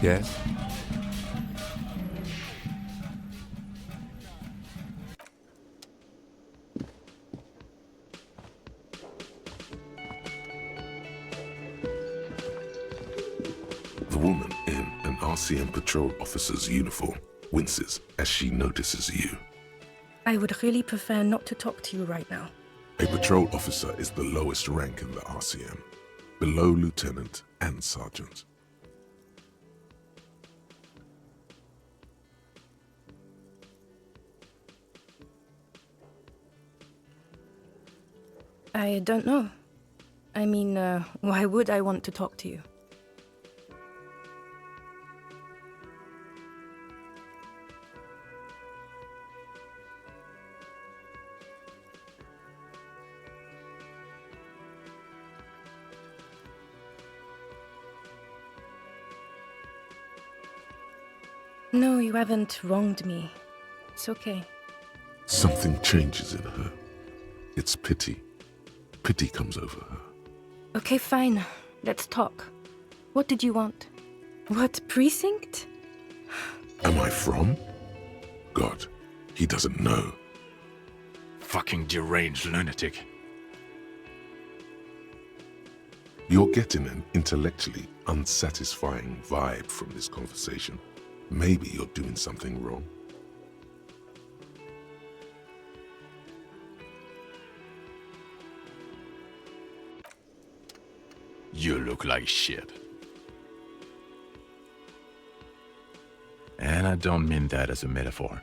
Yes? The woman in an RCM patrol officer's uniform winces as she notices you. I would really prefer not to talk to you right now. A patrol officer is the lowest rank in the RCM, below lieutenant and sergeant. I don't know. I mean, why would I want to talk to you? No, you haven't wronged me. It's okay. Something changes in her. It's pity. Pity comes over her. Okay, fine. Let's talk. What did you want? What precinct? Am I from? God, he doesn't know. Fucking deranged lunatic. You're getting an intellectually unsatisfying vibe from this conversation. Maybe you're doing something wrong. You look like shit. And I don't mean that as a metaphor.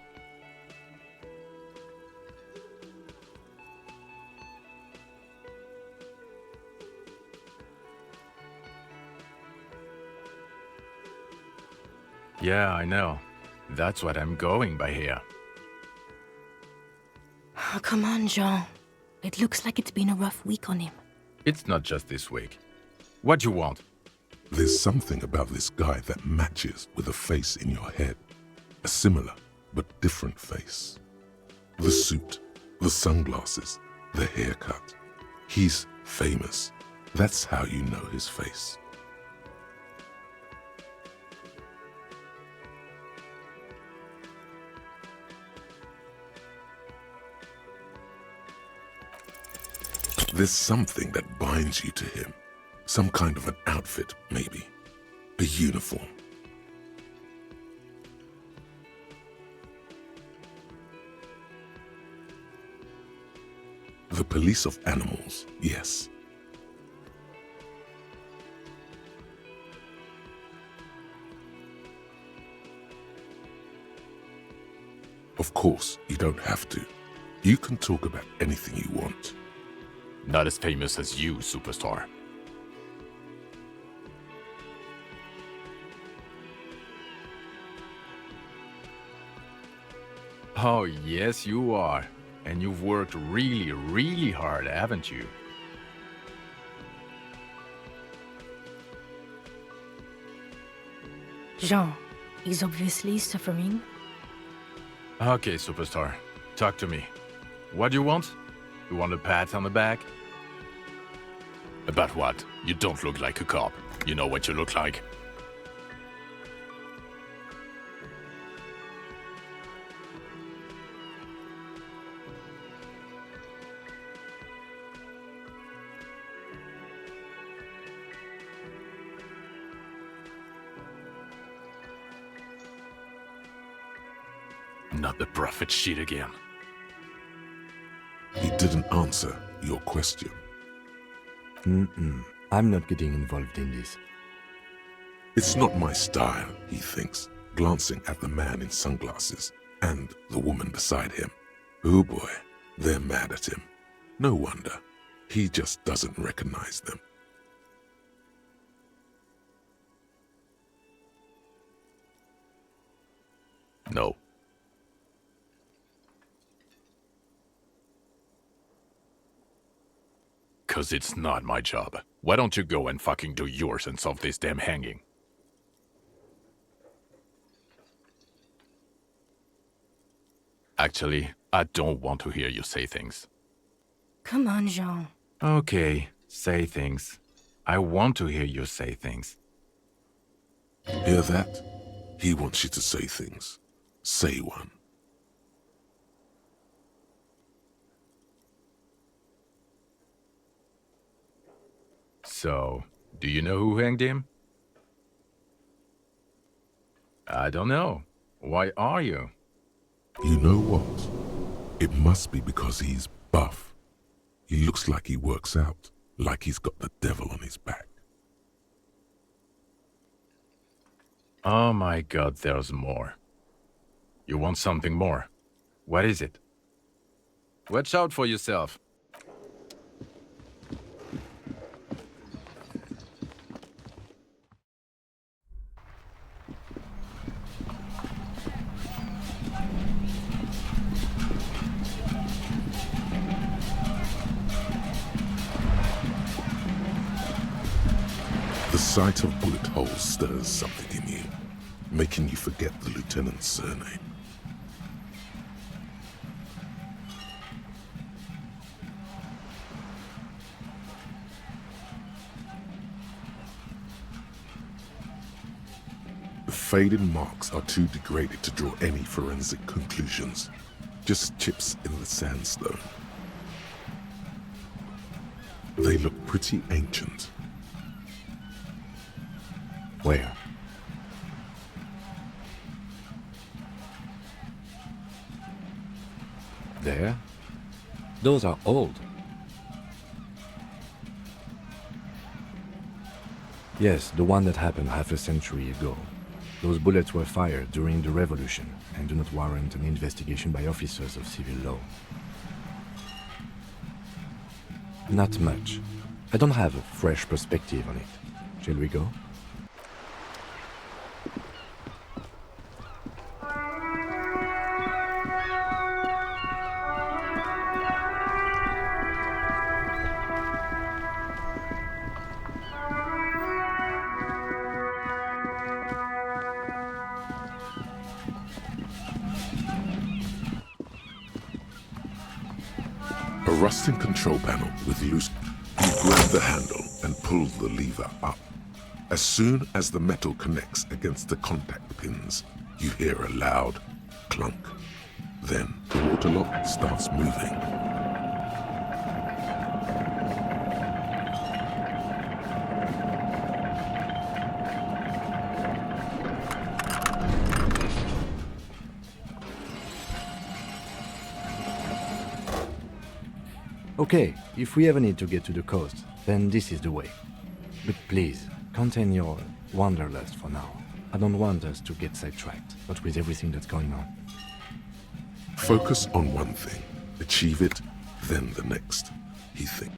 Yeah, I know. That's what I'm going by here. Oh, come on, Jean. It looks like it's been a rough week on him. It's not just this week. What do you want? There's something about this guy that matches with a face in your head. A similar but different face. The suit, the sunglasses, the haircut. He's famous. That's how you know his face. There's something that binds you to him. Some kind of an outfit, maybe. A uniform. The police of animals, yes. Of course, you don't have to. You can talk about anything you want. Not as famous as you, superstar. Oh, yes, you are. And you've worked really, really hard, haven't you? Jean, he's obviously suffering. Okay, superstar. Talk to me. What do you want? You want a pat on the back? About what? You don't look like a cop. You know what you look like. Not the prophet shit again. He didn't answer your question. I'm not getting involved in this. It's not my style, he thinks, glancing at the man in sunglasses and the woman beside him. Oh boy, they're mad at him. No wonder. He just doesn't recognize them. No. Cause it's not my job. Why don't you go and fucking do yours and solve this damn hanging? Actually, I don't want to hear you say things. Come on, Jean. Okay, say things. I want to hear you say things. Hear that? He wants you to say things. Say one. So, do you know who hanged him? I don't know. Why are you? You know what? It must be because he's buff. He looks like he works out, like he's got the devil on his back. Oh my god, there's more. You want something more? What is it? Watch out for yourself. The sight of bullet holes stirs something in you, making you forget the lieutenant's surname. The faded marks are too degraded to draw any forensic conclusions, just chips in the sandstone. They look pretty ancient. Where? There? Those are old. Yes, the one that happened half a century ago. Those bullets were fired during the revolution and do not warrant an investigation by officers of civil law. Not much. I don't have a fresh perspective on it. Shall we go? A rusting control panel with loose... You grab the handle and pull the lever up. As soon as the metal connects against the contact pins, you hear a loud clunk. Then the water lock starts moving. Okay, if we ever need to get to the coast, then this is the way. But please, contain your wanderlust for now. I don't want us to get sidetracked, but with everything that's going on. Focus on one thing, achieve it, then the next, he thinks.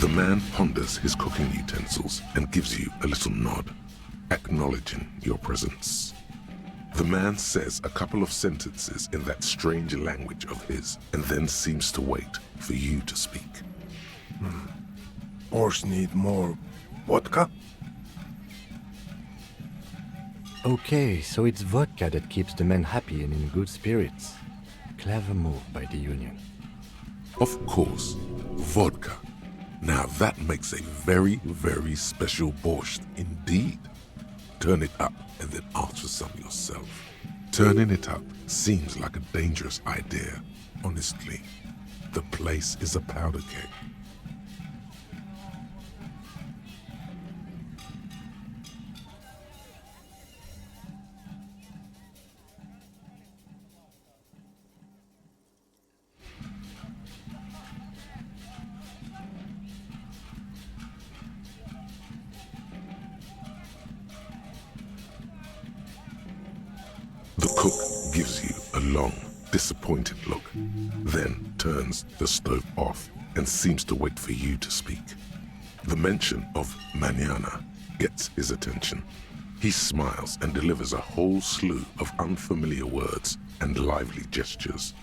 The man ponders his cooking utensils and gives you a little nod, acknowledging your presence. The man says a couple of sentences in that strange language of his and then seems to wait for you to speak. Horse need more vodka? Okay, so it's vodka that keeps the men happy and in good spirits. Clever move by the Union. Of course, Vodka. Now that makes a very, very special borscht indeed. Turn it up and then ask for some yourself. Turning it up seems like a dangerous idea. Honestly, the place is a powder keg. The cook gives you a long, disappointed look, then turns the stove off and seems to wait for you to speak. The mention of mañana gets his attention. He smiles and delivers a whole slew of unfamiliar words and lively gestures.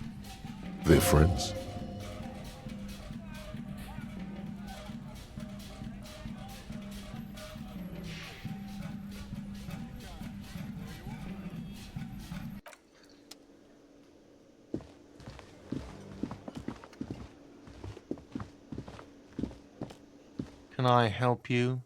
They're friends? Can I help you?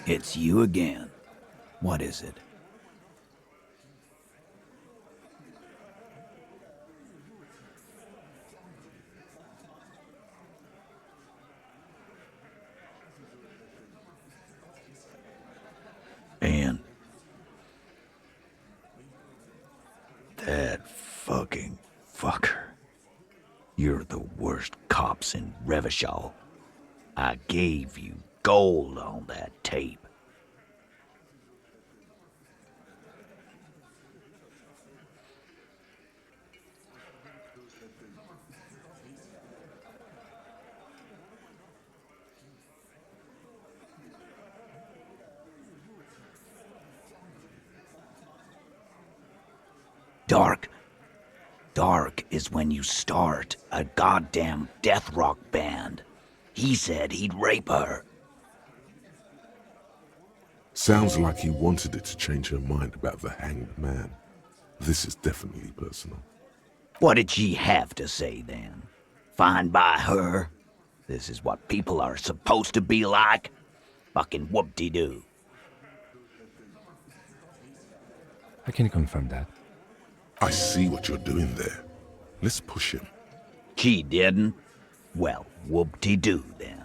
It's you again. What is it? And that fucking fucker. You're the worst cops in Revachol. I gave you gold on that tape. Dark is when you start a goddamn death rock band. He said he'd rape her. Sounds like he wanted it to change her mind about the hanged man. This is definitely personal. What did she have to say then? Fine by her? This is what people are supposed to be like? Fucking whoop-de-doo. I can confirm that. I see what you're doing there. Let's push him. She didn't? Well, whoop-de-doo then.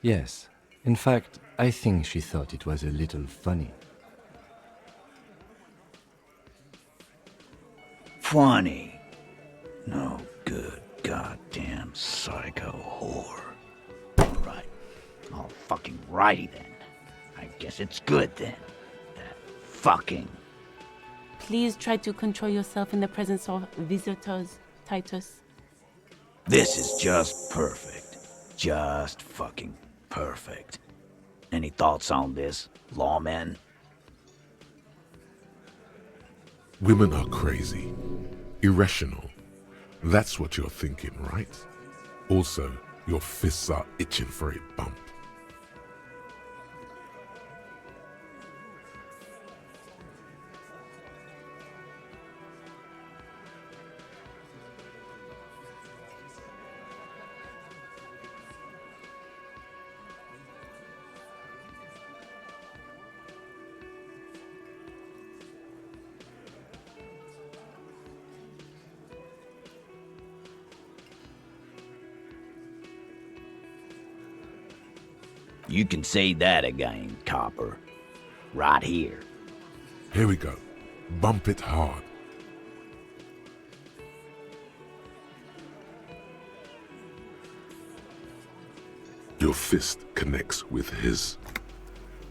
Yes. In fact, I think she thought it was a little funny. Funny. No good goddamn psycho whore. Alright. All fucking righty then. I guess it's good then. That fucking... Please try to control yourself in the presence of visitors, Titus. This is just perfect. Just fucking perfect. Any thoughts on this, lawmen? Women are crazy. Irrational. That's what you're thinking, right? Also, your fists are itching for a bump. You can say that again, copper. Right here. Here we go. Bump it hard. Your fist connects with his.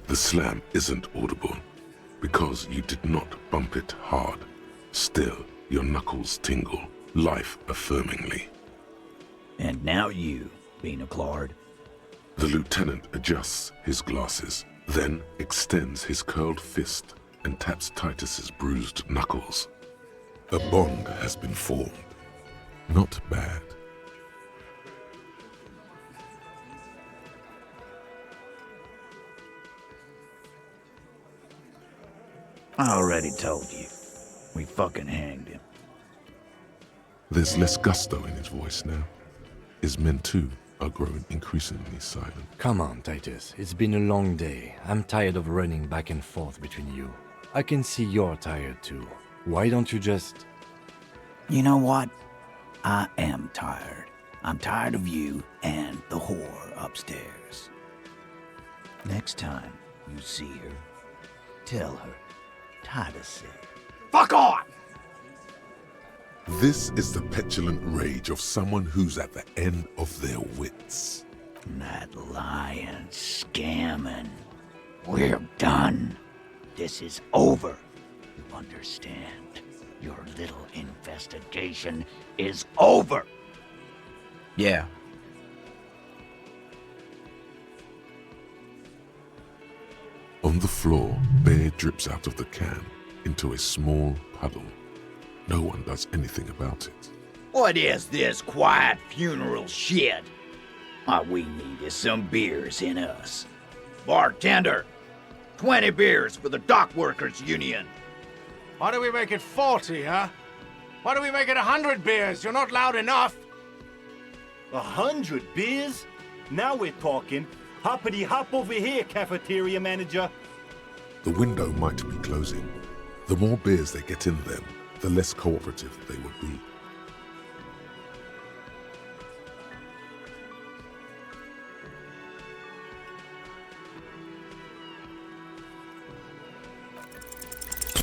The slam isn't audible because you did not bump it hard. Still, your knuckles tingle, life-affirmingly. And now you, Beanaclard. The lieutenant adjusts his glasses, then extends his curled fist and taps Titus's bruised knuckles. A bond has been formed. Not bad. I already told you. We fucking hanged him. There's less gusto in his voice now. His men too are growing increasingly silent. Come on, Titus. It's been a long day. I'm tired of running back and forth between you. I can see you're tired too. Why don't you just... You know what? I am tired. I'm tired of you and the whore upstairs. Next time you see her, tell her Titus said, "Fuck on!" This is the petulant rage of someone who's at the end of their wits. That lying, scamming. We're done. This is over. You understand? Your little investigation is over. Yeah. On the floor, beer drips out of the can into a small puddle. No one does anything about it. What is this quiet funeral shit? All we need is some beers in us. Bartender, 20 beers for the Dock Workers Union. Why do we make it 40, huh? Why do we make it 100 beers? You're not loud enough. 100 beers? Now we're talking. Hoppity hop over here, cafeteria manager. The window might be closing. The more beers they get in them, the less cooperative they would be.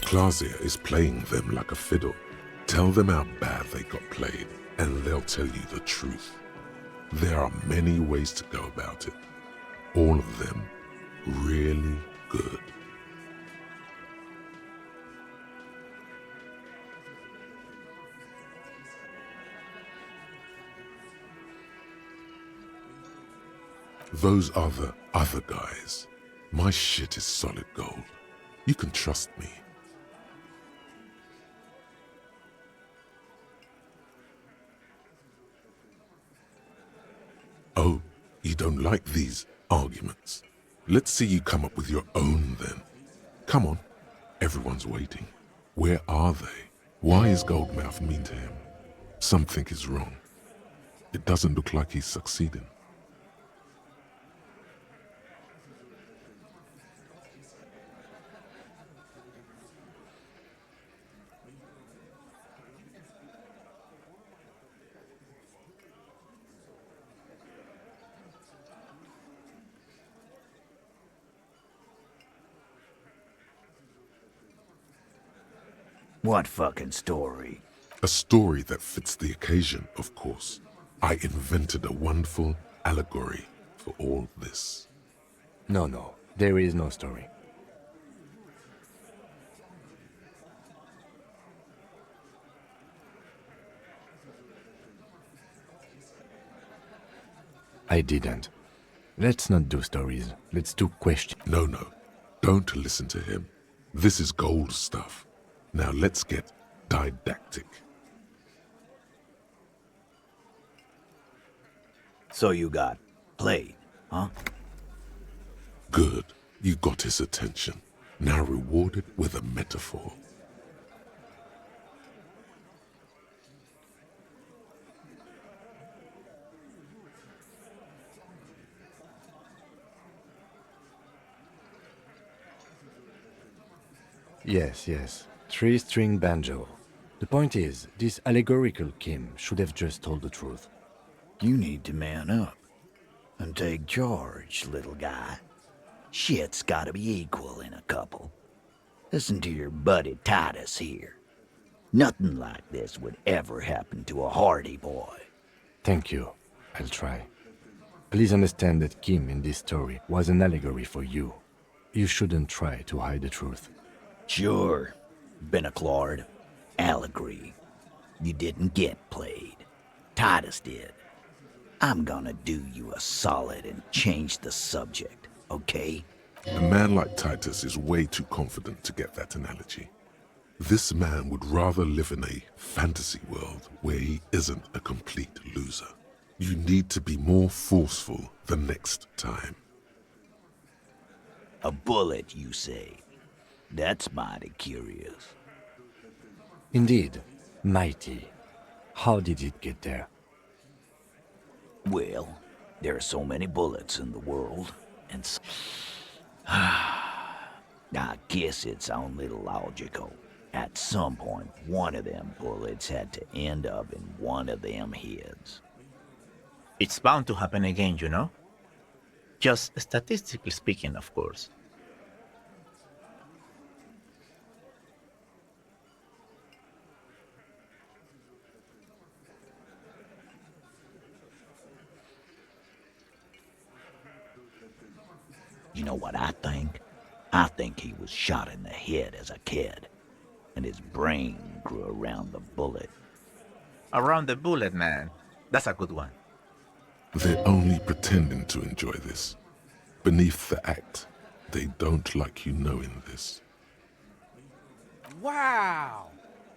Clausia is playing them like a fiddle. Tell them how bad they got played, and they'll tell you the truth. There are many ways to go about it. All of them really good. Those are the other guys. My shit is solid gold. You can trust me. Oh, you don't like these arguments? Let's see you come up with your own then. Come on, everyone's waiting. Where are they? Why is Goldmouth mean to him? Something is wrong. It doesn't look like he's succeeding. What fucking story? A story that fits the occasion, of course. I invented a wonderful allegory for all this. No, there is no story. I didn't. Let's not do stories. Let's do questions. No. Don't listen to him. This is gold stuff. Now let's get didactic. So you got played, huh? Good. You got his attention. Now reward it with a metaphor. Yes. Three-string banjo. The point is, this allegorical Kim should have just told the truth. You need to man up. And take charge, little guy. Shit's gotta be equal in a couple. Listen to your buddy Titus here. Nothing like this would ever happen to a hardy boy. Thank you. I'll try. Please understand that Kim in this story was an allegory for you. You shouldn't try to hide the truth. Sure, Benaclard. Allegory. You didn't get played. Titus did. I'm gonna do you a solid and change the subject, okay? A man like Titus is way too confident to get that analogy. This man would rather live in a fantasy world where he isn't a complete loser. You need to be more forceful the next time. A bullet, you say? That's mighty curious. Indeed, mighty. How did it get there? Well, there are so many bullets in the world, and I guess it's only logical. At some point, one of them bullets had to end up in one of them heads. It's bound to happen again, you know? Just statistically speaking, of course. You know what I think? I think he was shot in the head as a kid, and his brain grew around the bullet. Around the bullet, man. That's a good one. They're only pretending to enjoy this. Beneath the act, they don't like you knowing this. Wow!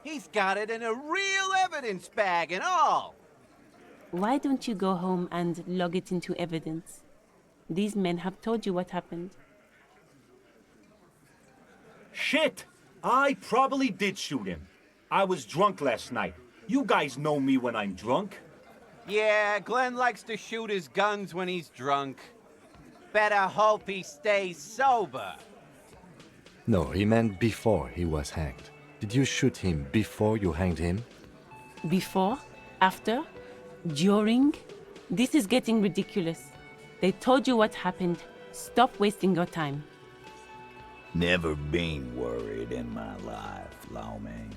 He's got it in a real evidence bag and all! Why don't you go home and log it into evidence? These men have told you what happened. Shit! I probably did shoot him. I was drunk last night. You guys know me when I'm drunk. Yeah, Glenn likes to shoot his guns when he's drunk. Better hope he stays sober. No, he meant before he was hanged. Did you shoot him before you hanged him? Before? After? During? This is getting ridiculous. They told you what happened. Stop wasting your time. Never been worried in my life, lawman.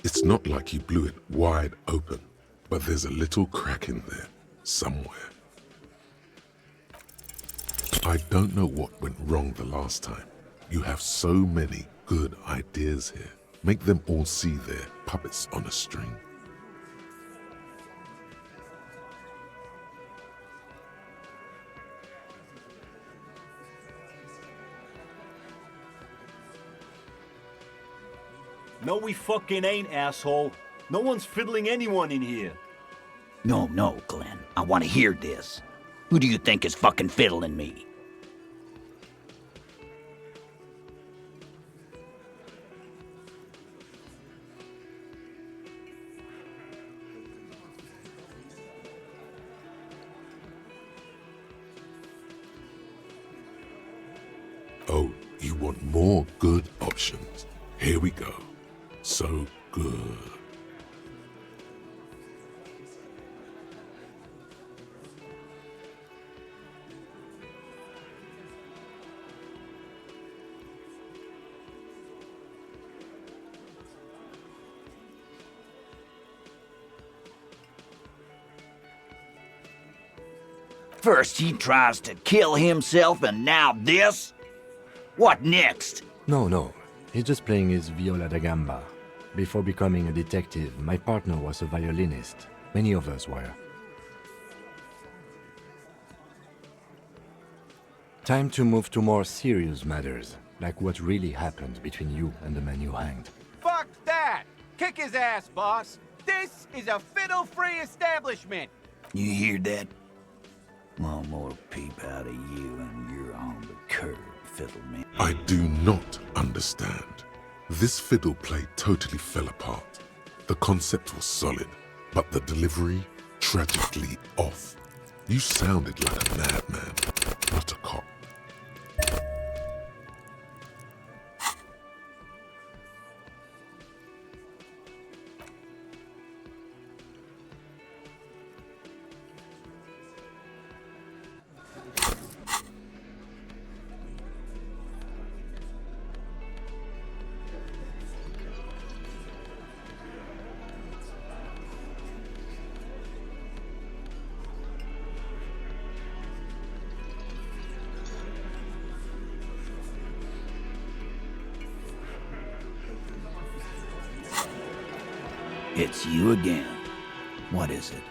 It's not like you blew it wide open, but there's a little crack in there, somewhere. I don't know what went wrong the last time. You have so many good ideas here. Make them all see they're puppets on a string. No, we fucking ain't, asshole. No one's fiddling anyone in here. No, Glenn. I want to hear this. Who do you think is fucking fiddling me? Oh, you want more good options? Here we go. So good. First he tries to kill himself, and now this? What next? No. He's just playing his viola da gamba. Before becoming a detective, my partner was a violinist. Many of us were. Time to move to more serious matters, like what really happened between you and the man you hanged. Fuck that! Kick his ass, boss! This is a fiddle-free establishment! You hear that? One more peep out of you and you're on the curb, fiddleman. I do not understand. This fiddle play totally fell apart. The concept was solid, but the delivery tragically off. You sounded like a madman, not a cop. It's you again. What is it?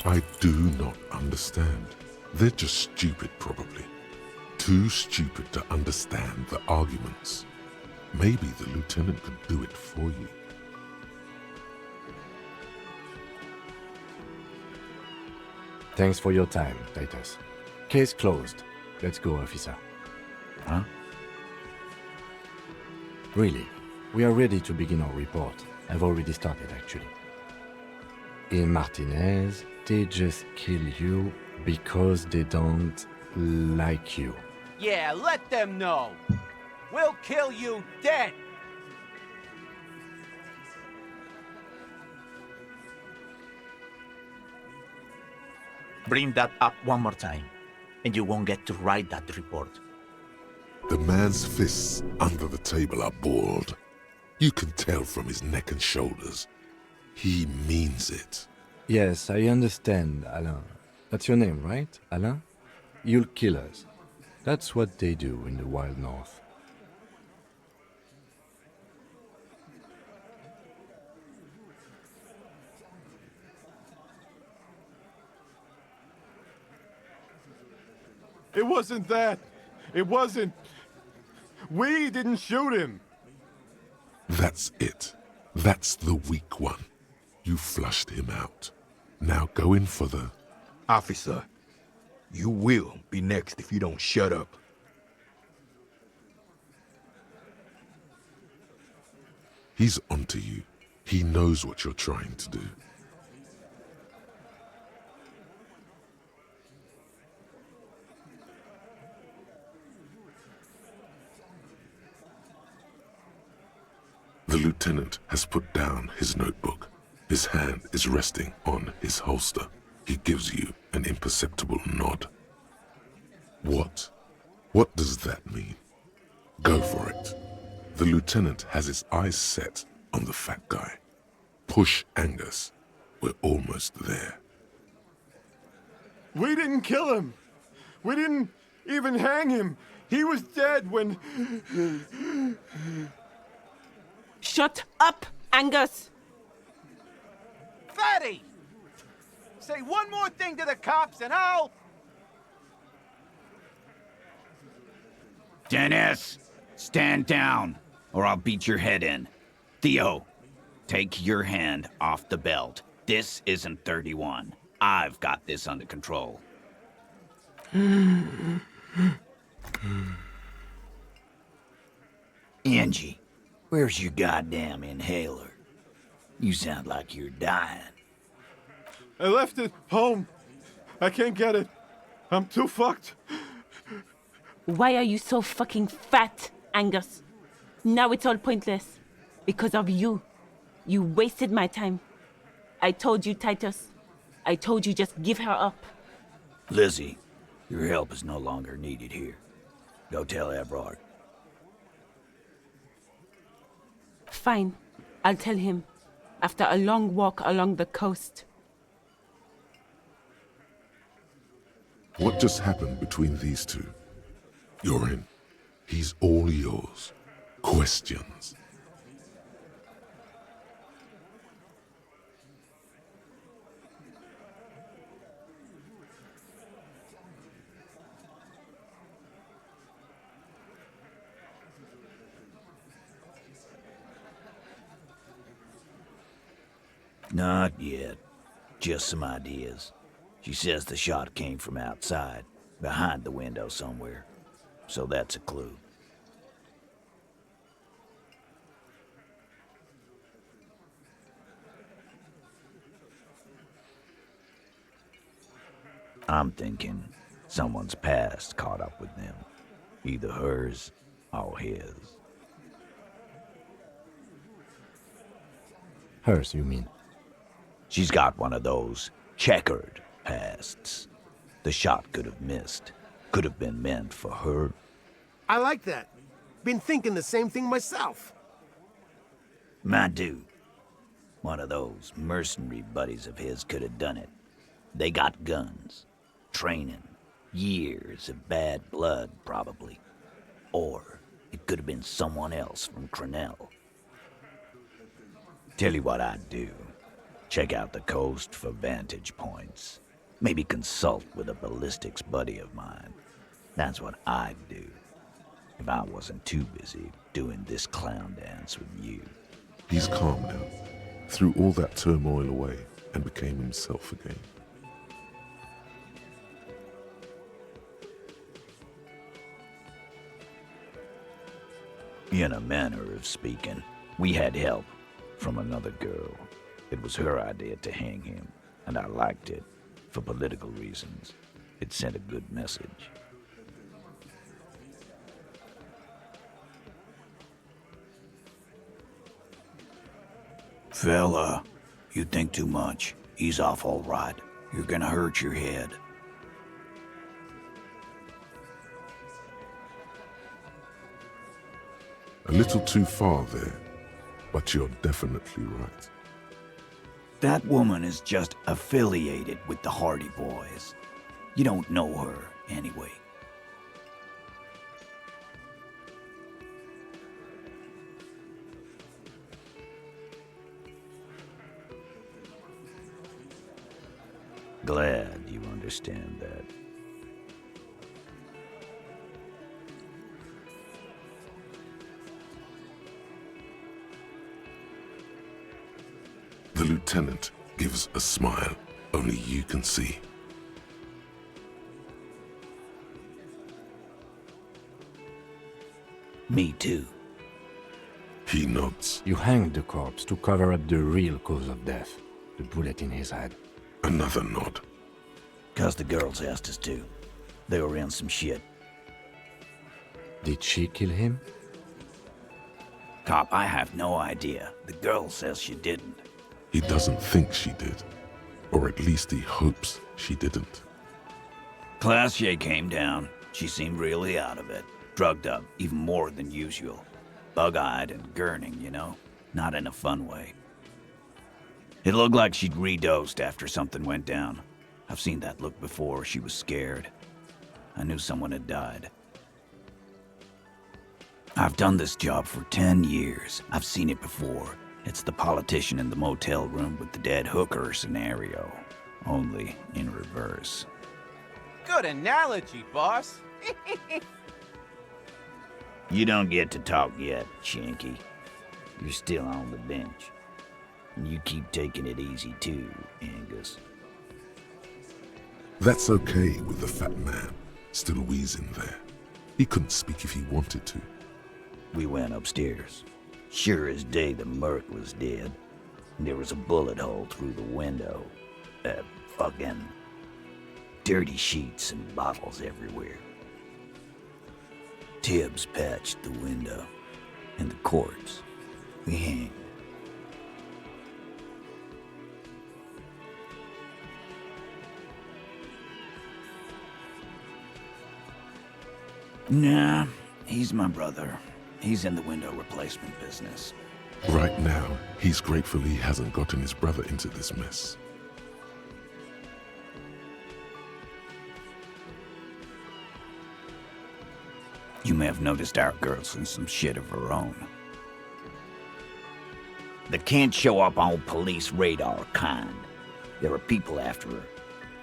I do not understand. They're just stupid, probably. Too stupid to understand the arguments. Maybe the lieutenant could do it for you. Thanks for your time, Titus. Case closed. Let's go, officer. Huh? Really, we are ready to begin our report. I've already started, actually. In Martinez, they just kill you because they don't like you. Yeah, let them know. We'll kill you dead. Bring that up one more time, and you won't get to write that report. The man's fists under the table are balled. You can tell from his neck and shoulders. He means it. Yes, I understand, Alain. That's your name, right, Alain? You'll kill us. That's what they do in the Wild North. It wasn't that. It wasn't. We didn't shoot him. That's it. That's the weak one. You flushed him out. Now go in for the... Officer, you will be next if you don't shut up. He's onto you. He knows what you're trying to do. The lieutenant has put down his notebook. His hand is resting on his holster. He gives you an imperceptible nod. What? What does that mean? Go for it. The lieutenant has his eyes set on the fat guy. Push Angus. We're almost there. We didn't kill him. We didn't even hang him. He was dead when... Shut up, Angus! Fatty! Say one more thing to the cops and I'll... Dennis, stand down, or I'll beat your head in. Theo, take your hand off the belt. This isn't 31. I've got this under control. Angie, where's your goddamn inhaler? You sound like you're dying. I left it home. I can't get it. I'm too fucked. Why are you so fucking fat, Angus? Now it's all pointless. Because of you. You wasted my time. I told you, Titus. I told you just give her up. Lizzie, your help is no longer needed here. Go tell Evrard. Fine. I'll tell him. After a long walk along the coast. What just happened between these two? You're in. He's all yours. Questions. Not yet. Just some ideas. She says the shot came from outside, behind the window somewhere. So that's a clue. I'm thinking someone's past caught up with them. Either hers or his. Hers, you mean? She's got one of those checkered pasts. The shot could have missed. Could have been meant for her. I like that. Been thinking the same thing myself. My dude. One of those mercenary buddies of his could have done it. They got guns, training, Years of bad blood, probably. Or it could have been someone else from Crenell. Tell you what I'd do. Check out the coast for vantage points. Maybe consult with a ballistics buddy of mine. That's what I'd do. If I wasn't too busy doing this clown dance with you. He's calm now, threw all that turmoil away, and became himself again. In a manner of speaking, we had help from another girl. It was her idea to hang him, and I liked it, for political reasons. It sent a good message. Fella, you think too much. He's off all right. You're gonna hurt your head. A little too far there, but you're definitely right. That woman is just affiliated with the Hardy Boys. You don't know her, anyway. Glad you understand that. The lieutenant gives a smile only you can see. Me too. He nods. You hanged the corpse to cover up the real cause of death, the bullet in his head. Another nod. 'Cause the girls asked us to. They were in some shit. Did she kill him? Cop, I have no idea. The girl says she didn't. He doesn't think she did. Or at least he hopes she didn't. Classier came down. She seemed really out of it. Drugged up, even more than usual. Bug-eyed and gurning, you know? Not in a fun way. It looked like she'd redosed after something went down. I've seen that look before. She was scared. I knew someone had died. I've done this job for 10 years. I've seen it before. It's the politician in the motel room with the dead hooker scenario. Only in reverse. Good analogy, boss. You don't get to talk yet, Shanky. You're still on the bench. And you keep taking it easy too, Angus. That's okay with the fat man, still wheezing there. He couldn't speak if he wanted to. We went upstairs. Sure as day the Merc was dead. And there was a bullet hole through the window. Fucking dirty sheets and bottles everywhere. Tibbs patched the window. And the corpse. We hanged. Nah, he's my brother. He's in the window replacement business. Right now, he's grateful he hasn't gotten his brother into this mess. You may have noticed our girl's in some shit of her own. They can't show up on police radar kind. There are people after her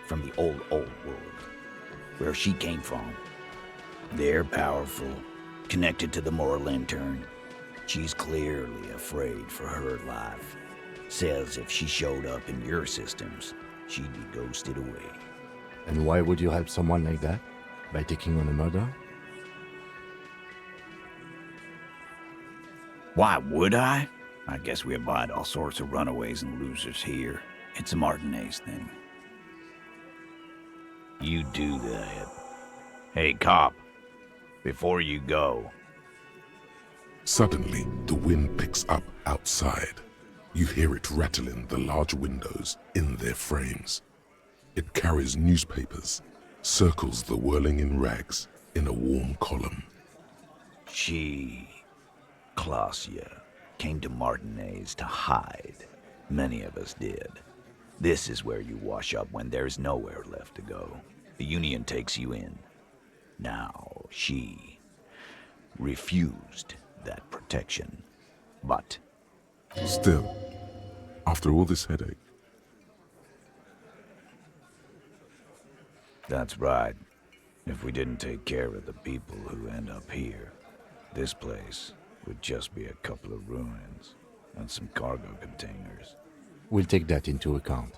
from the old world, where she came from. They're powerful, connected to the Morlintern. She's clearly afraid for her life. Says if she showed up in your systems, she'd be ghosted away. And why would you help someone like that? By taking on a murder? Why would I? I guess we abide all sorts of runaways and losers here. It's a Martinez thing. You do that. Hey, cop. Before you go. Suddenly, the wind picks up outside. You hear it rattling the large windows in their frames. It carries newspapers, circles the whirling in rags in a warm column. She, Clausia, came to Martinez to hide. Many of us did. This is where you wash up when there's nowhere left to go. The Union takes you in. Now, she refused that protection. But Still, after all this headache. that's right. If we didn't take care of the people who end up here, this place would just be a couple of ruins and some cargo containers. We'll take that into account.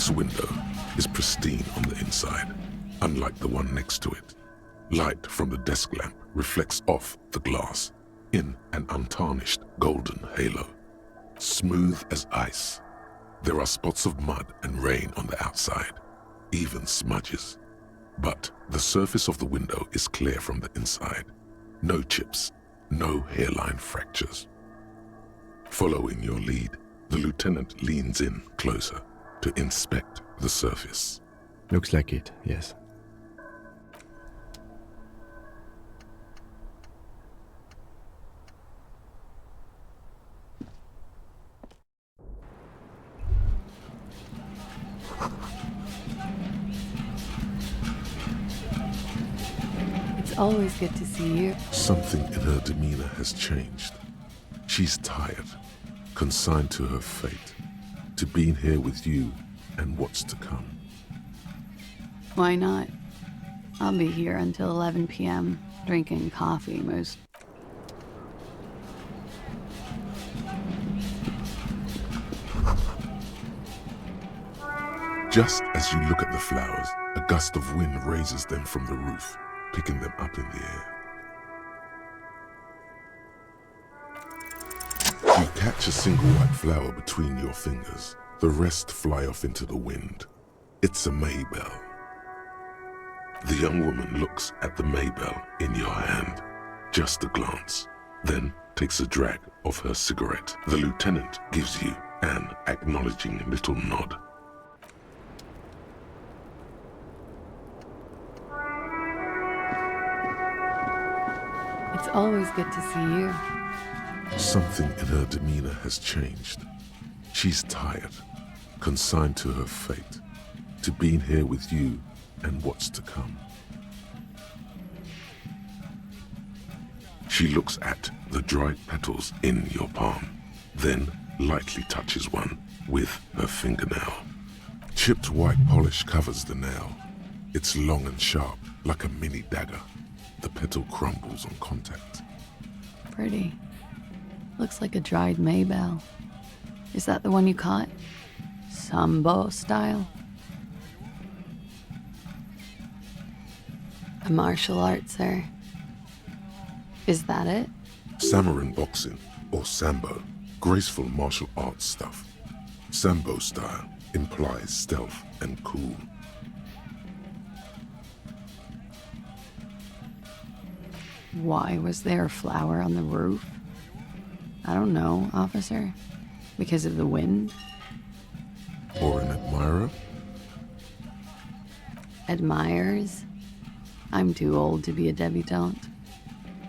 This window is pristine on the inside, unlike the one next to it. Light from the desk lamp reflects off the glass in an untarnished golden halo. Smooth as ice. There are spots of mud and rain on the outside, even smudges. But the surface of the window is clear from the inside. No chips, no hairline fractures. Following your lead, the lieutenant leans in closer to inspect the surface. Looks like it, yes. It's always good to see you. Something in her demeanor has changed. She's tired, consigned to her fate, to being here with you and what's to come. Why not? I'll be here until 11 p.m., drinking coffee most. Just as you look at the flowers, a gust of wind raises them from the roof, picking them up in the air. You catch a single white flower between your fingers. The rest fly off into the wind. It's a Maybell. The young woman looks at the Maybell in your hand, just a glance, then takes a drag of her cigarette. The lieutenant gives you an acknowledging little nod. It's always good to see you. Something in her demeanor has changed. She's tired, consigned to her fate, to being here with you and what's to come. She looks at the dried petals in your palm, then lightly touches one with her fingernail. Chipped white polish covers the nail. It's long and sharp, like a mini dagger. The petal crumbles on contact. Pretty. Looks like a dried Maybell. Is that the one you caught? Sambo style? A martial art, sir. Is that it? Samurai boxing, or Sambo, graceful martial arts stuff. Sambo style implies stealth and cool. Why was there a flower on the roof? I don't know, officer. Because of the wind? Or an admirer? Admirers? I'm too old to be a debutante.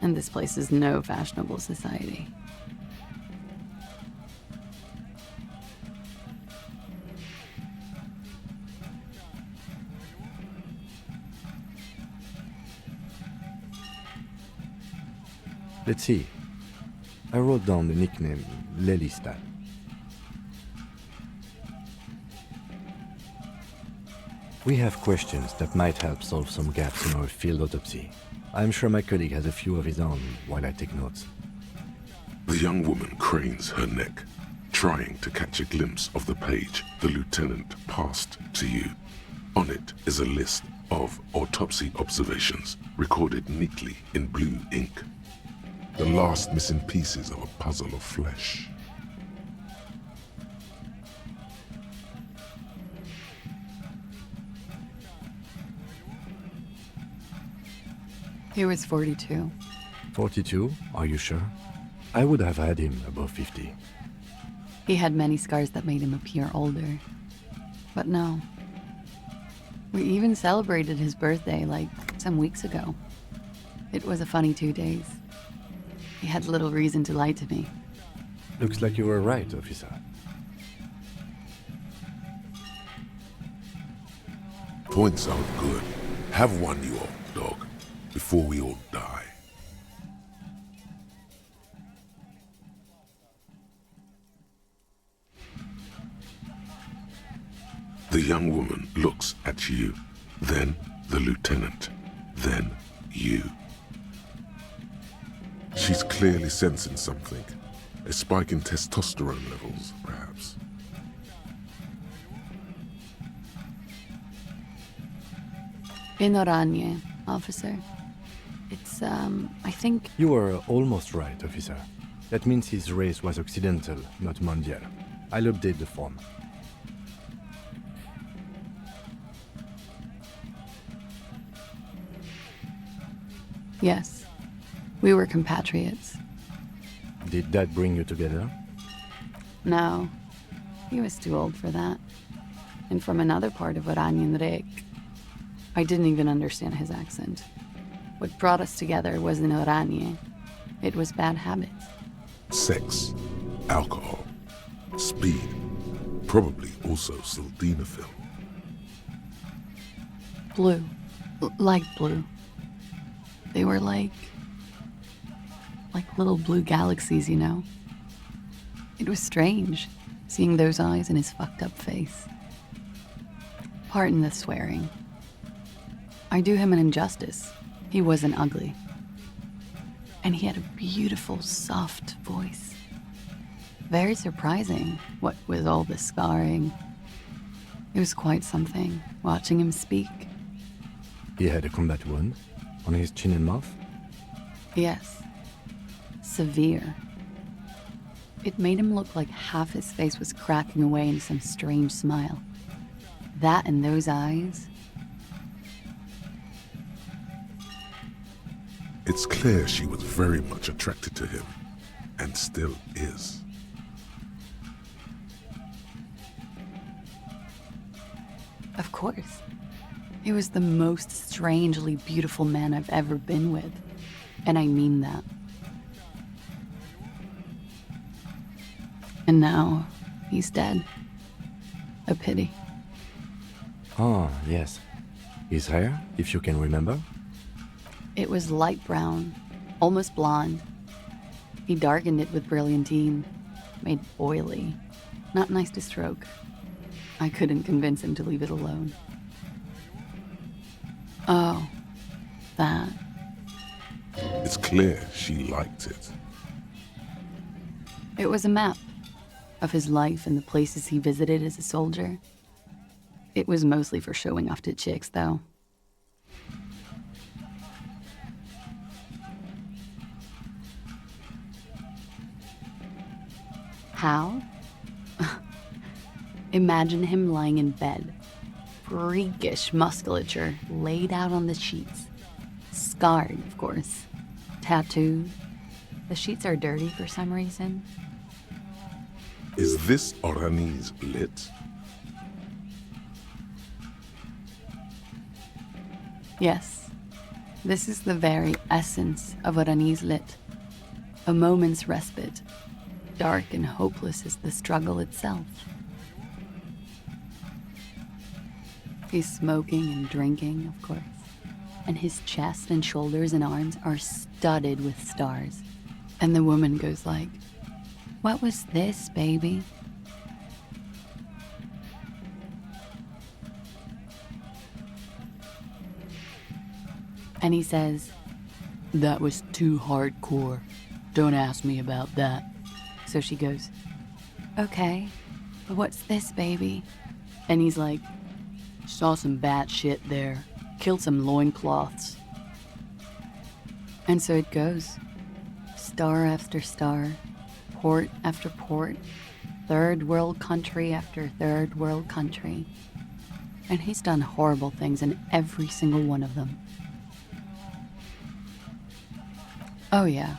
And this place is no fashionable society. Let's see. I wrote down the nickname Lelistan. We have questions that might help solve some gaps in our field autopsy. I'm sure my colleague has a few of his own while I take notes. The young woman cranes her neck, trying to catch a glimpse of the page the lieutenant passed to you. On it is a list of autopsy observations recorded neatly in blue ink. The last missing pieces of a puzzle of flesh. He was 42. 42? Are you sure? I would have had him above 50. He had many scars that made him appear older. But no. We even celebrated his birthday like some weeks ago. It was a funny 2 days. He had little reason to lie to me. Looks like you were right, officer. Points are good. Have one, you old dog, before we all die. The young woman looks at you, then the lieutenant, then you. She's clearly sensing something. A spike in testosterone levels, perhaps. In Oranje, officer. It's, I think... You were almost right, officer. That means his race was Occidental, not Mondial. I'll update the form. Yes. We were compatriots. Did that bring you together? No. He was too old for that. And from another part of Oranjenrijk. I didn't even understand his accent. What brought us together wasn't Oranje. It was bad habits. Sex, alcohol, speed, probably also sildenafil. Blue. Light blue. They were like little blue galaxies, you know? It was strange, seeing those eyes in his fucked up face. Pardon the swearing. I do him an injustice. He wasn't ugly. And he had a beautiful, soft voice. Very surprising, what with all the scarring. It was quite something, watching him speak. He had a combat wound on his chin and mouth? Yes. Severe. It made him look like half his face was cracking away in some strange smile. That and those eyes. It's clear she was very much attracted to him, and still is. Of course. He was the most strangely beautiful man I've ever been with. And I mean that. And now, he's dead. A pity. Ah, yes. His hair, if you can remember? It was light brown, almost blonde. He darkened it with brilliantine, made oily. Not nice to stroke. I couldn't convince him to leave it alone. Oh, that. It's clear she liked it. It was a map of his life and the places he visited as a soldier. It was mostly for showing off to chicks, though. How? Imagine him lying in bed. Freakish musculature laid out on the sheets. Scarred, of course. Tattooed. The sheets are dirty for some reason. Is this Oranje's lit? Yes. This is the very essence of Oranje's lit. A moment's respite. Dark and hopeless as the struggle itself. He's smoking and drinking, of course. And his chest and shoulders and arms are studded with stars. And the woman goes like, "What was this, baby?" And he says, "That was too hardcore. Don't ask me about that." So she goes, Okay, but what's this, baby? And he's like, saw some bat shit there. Killed some loincloths. And so it goes. Star after star. Port after port. Third world country after third world country. And he's done horrible things in every single one of them. Oh yeah.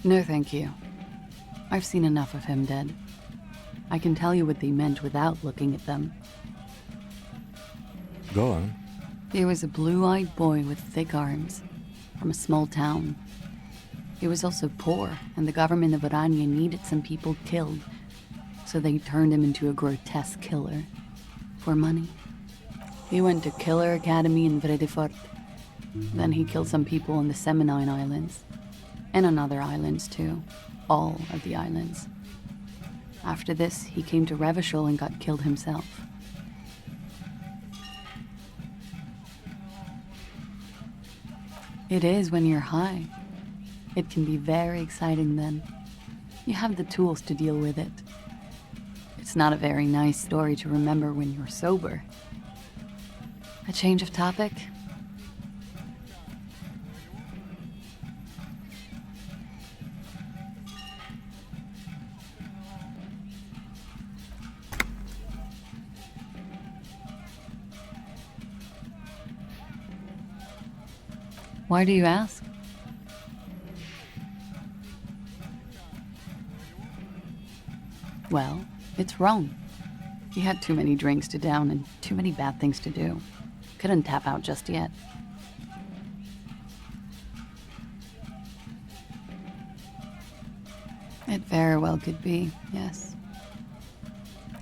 No thank you. I've seen enough of him dead. I can tell you what they meant without looking at them. Go on. He was a blue-eyed boy with thick arms, from a small town. He was also poor, and the government of Orania needed some people killed, so they turned him into a grotesque killer. For money. He went to Killer Academy in Vredefort. Then he killed some people on the Seminine Islands. And on other islands, too. All of the islands. After this, he came to Revachol and got killed himself. It is when you're high. It can be very exciting then. You have the tools to deal with it. It's not a very nice story to remember when you're sober. A change of topic? Why do you ask? Well, it's wrong. He had too many drinks to down and too many bad things to do. Couldn't tap out just yet. It very well could be, yes.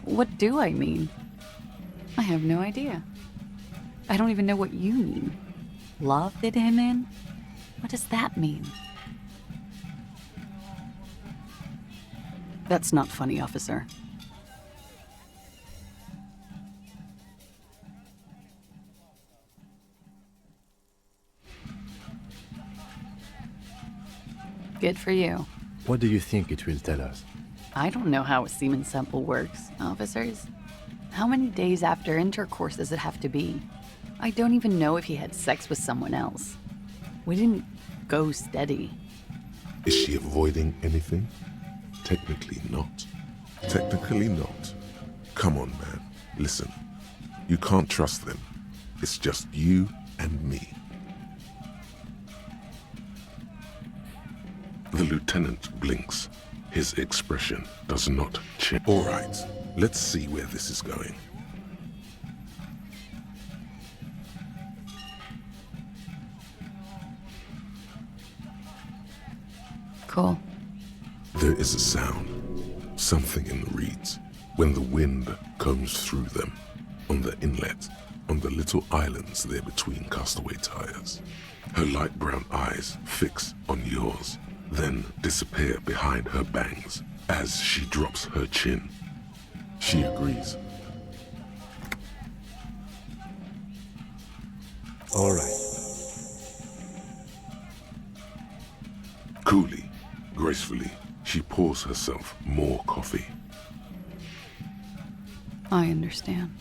What do I mean? I have no idea. I don't even know what you mean. Love did him in? What does that mean? That's not funny, officer. Good for you. What do you think it will tell us? I don't know how a semen sample works, officers. How many days after intercourse does it have to be? I don't even know if he had sex with someone else. We didn't go steady. Is she avoiding anything? Technically not. Technically not. Come on, man. Listen. You can't trust them. It's just you and me. The lieutenant blinks. His expression does not change. All right, let's see where this is going. Cool. There is a sound, something in the reeds, when the wind comes through them, on the inlet, on the little islands there between castaway tires. Her light brown eyes fix on yours, then disappear behind her bangs as she drops her chin. She agrees. All right. Coolly, gracefully, she pours herself more coffee. I understand.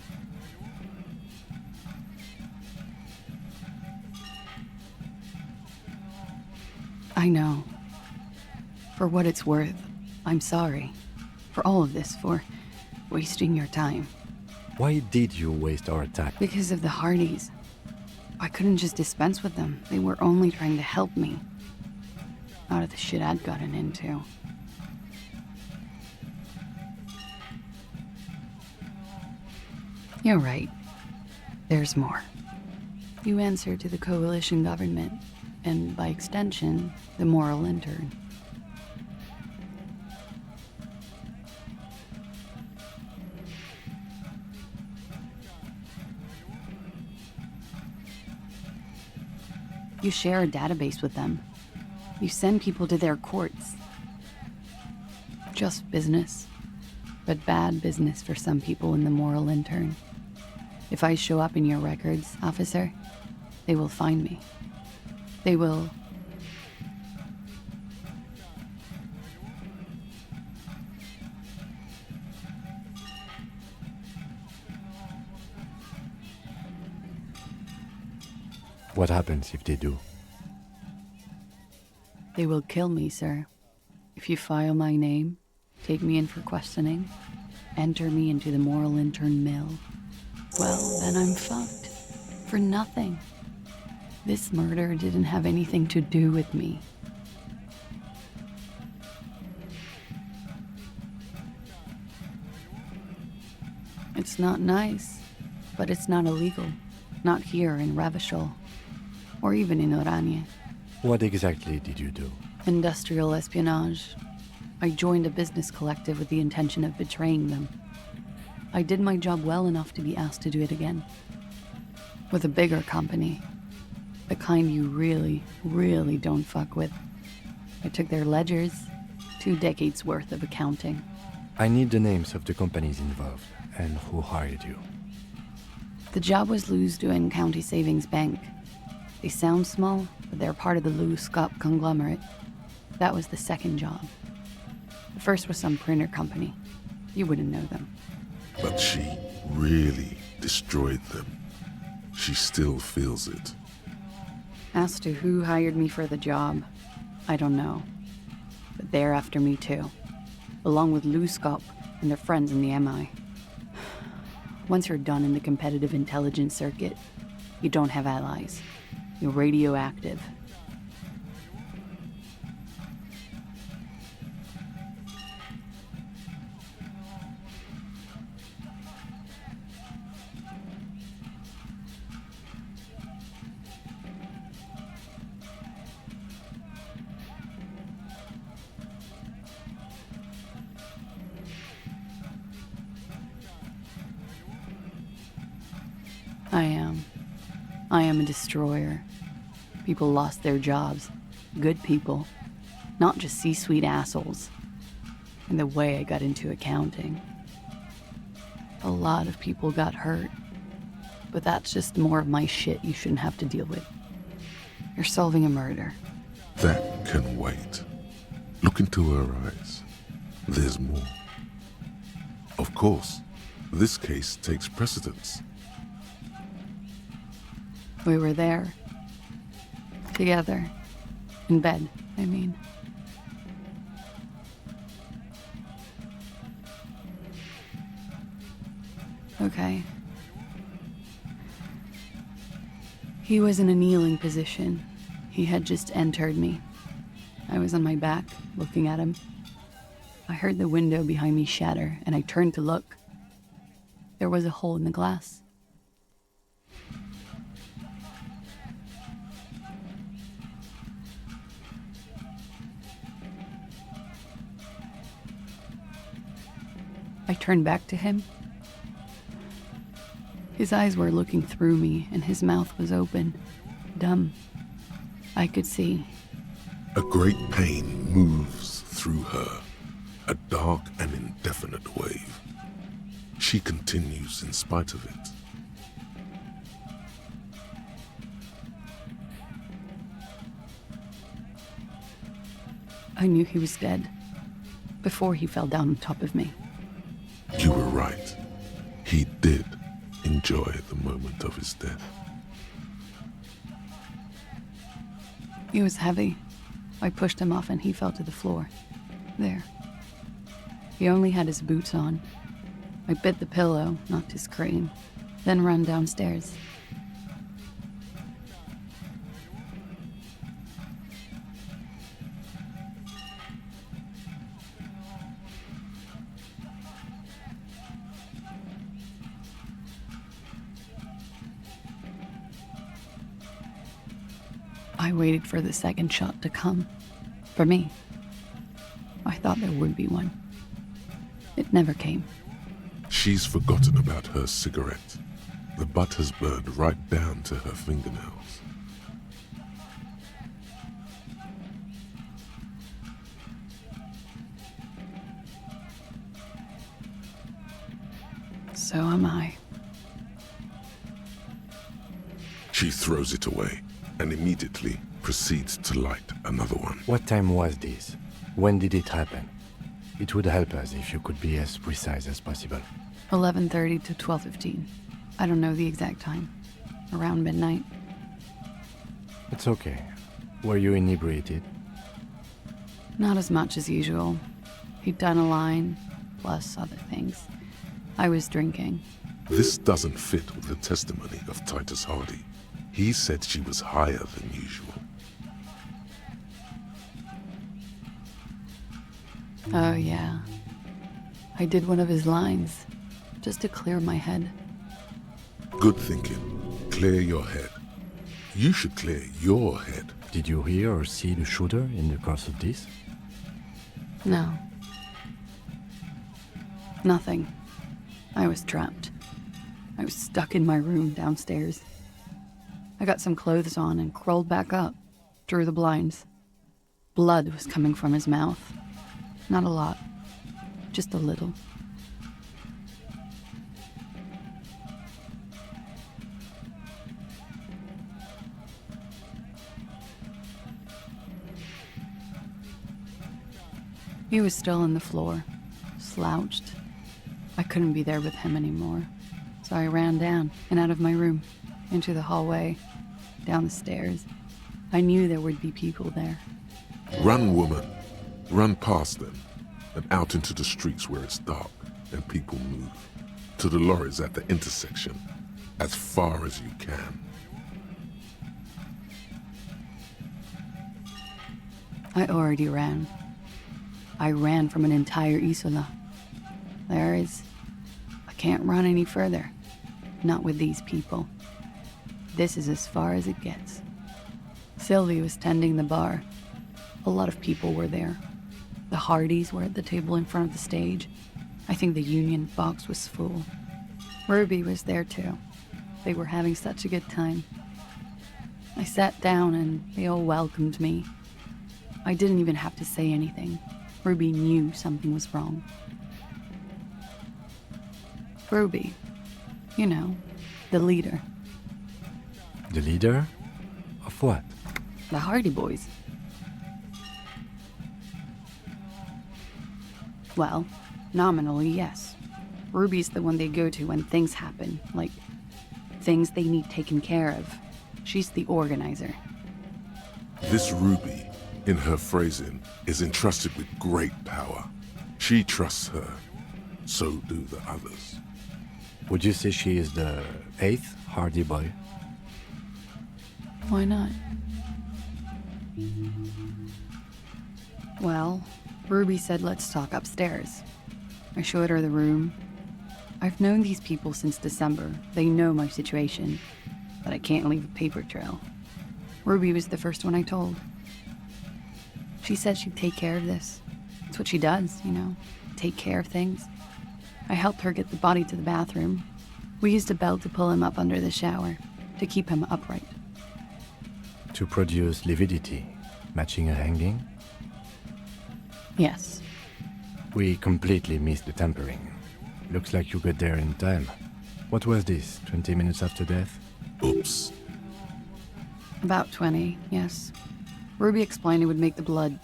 I know. For what it's worth, I'm sorry. For all of this, for wasting your time. Why did you waste our time? Because of the Hardys. I couldn't just dispense with them. They were only trying to help me. Out of the shit I'd gotten into. You're right. There's more. You answer to the coalition government, and by extension, the moral intern. You share a database with them. You send people to their courts. Just business, but bad business for some people in the moral intern. If I show up in your records, officer, they will find me. They will... What happens if they do? They will kill me, sir. If you file my name, take me in for questioning, enter me into the moral intern mill, well, then I'm fucked. For nothing. This murder didn't have anything to do with me. It's not nice, but it's not illegal. Not here in Ravishol, or even in Oranje. What exactly did you do? Industrial espionage. I joined a business collective with the intention of betraying them. I did my job well enough to be asked to do it again. With a bigger company. The kind you really, really don't fuck with. I took their ledgers, 2 decades worth of accounting. I need the names of the companies involved and who hired you. The job was Lewes County Savings Bank. They sound small, but they're part of the Lewes conglomerate. That was the second job. The first was some printer company. You wouldn't know them. But she really destroyed them. She still feels it. As to who hired me for the job, I don't know. But they're after me too, along with Leweskop and their friends in the MI. Once you're done in the competitive intelligence circuit, you don't have allies. You're radioactive. I am a destroyer. People lost their jobs. Good people. Not just C-suite assholes. And the way I got into accounting. A lot of people got hurt. But that's just more of my shit you shouldn't have to deal with. You're solving a murder. That can wait. Look into her eyes. There's more. Of course, this case takes precedence. We were there. Together. In bed, I mean. Okay. He was in a kneeling position. He had just entered me. I was on my back, looking at him. I heard the window behind me shatter, and I turned to look. There was a hole in the glass. I turned back to him. His eyes were looking through me, and his mouth was open, dumb. I could see. A great pain moves through her, a dark and indefinite wave. She continues in spite of it. I knew he was dead, before he fell down on top of me. You were right. He did enjoy the moment of his death. He was heavy. I pushed him off and he fell to the floor. There. He only had his boots on. I bit the pillow, knocked his cream, then ran downstairs. I waited for the second shot to come. For me. I thought there would be one. It never came. She's forgotten about her cigarette. The butt has burned right down to her fingernails. So am I. She throws it away and immediately proceeds to light another one. What time was this? When did it happen? It would help us if you could be as precise as possible. 11:30 to 12:15. I don't know the exact time. Around midnight. It's okay. Were you inebriated? Not as much as usual. He'd done a line, plus other things. I was drinking. This doesn't fit with the testimony of Titus Hardy. He said she was higher than usual. Oh, yeah. I did one of his lines, just to clear my head. Good thinking. Clear your head. You should clear your head. Did you hear or see the shooter in the course of this? No. Nothing. I was trapped. I was stuck in my room downstairs. I got some clothes on and crawled back up, drew the blinds. Blood was coming from his mouth. Not a lot, just a little. He was still on the floor, slouched. I couldn't be there with him anymore, so I ran down and out of my room, into the hallway, down the stairs. I knew there would be people there. Run, woman. Run past them and out into the streets where it's dark and people move. To the lorries at the intersection, as far as you can. I already ran. I ran from an entire Isola. I can't run any further. Not with these people. This is as far as it gets. Sylvie was tending the bar. A lot of people were there. The Hardys were at the table in front of the stage. I think the Union box was full. Ruby was there too. They were having such a good time. I sat down and they all welcomed me. I didn't even have to say anything. Ruby knew something was wrong. Ruby, you know, the leader. The leader? Of what? The Hardy Boys. Well, nominally, yes. Ruby's the one they go to when things happen, like things they need taken care of. She's the organizer. This Ruby, in her phrasing, is entrusted with great power. She trusts her. So do the others. Would you say she is the 8th Hardy Boy? Why not? Well, Ruby said let's talk upstairs. I showed her the room. I've known these people since December. They know my situation, but I can't leave a paper trail. Ruby was the first one I told. She said she'd take care of this. It's what she does, you know, take care of things. I helped her get the body to the bathroom. We used a belt to pull him up under the shower, to keep him upright. To produce lividity, matching a hanging? Yes. We completely missed the tampering. Looks like you got there in time. What was this, 20 minutes after death? Oops. About 20, yes. Ruby explained it would make the blood...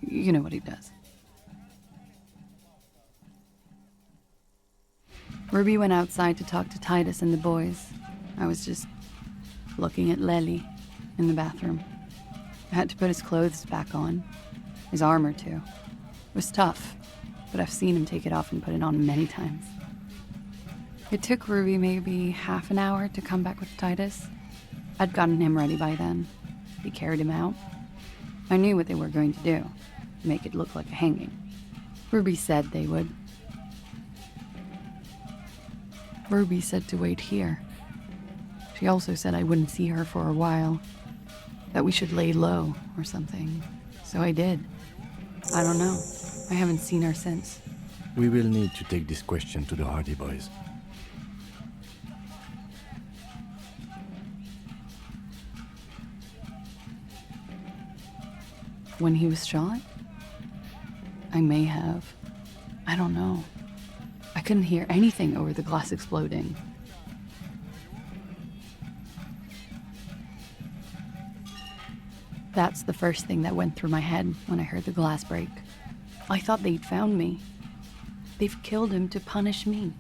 You know what he does. Ruby went outside to talk to Titus and the boys. I was just looking at Lely in the bathroom. I had to put his clothes back on. His armor, too. It was tough, but I've seen him take it off and put it on many times. It took Ruby maybe half an hour to come back with Titus. I'd gotten him ready by then. He carried him out. I knew what they were going to do, make it look like a hanging. Ruby said they would. Ruby said to wait here. She also said I wouldn't see her for a while, that we should lay low or something. So I did. I don't know. I haven't seen her since. We will need to take this question to the Hardy Boys. When he was shot? I may have. I don't know. I couldn't hear anything over the glass exploding. That's the first thing that went through my head when I heard the glass break. I thought they'd found me. They've killed him to punish me.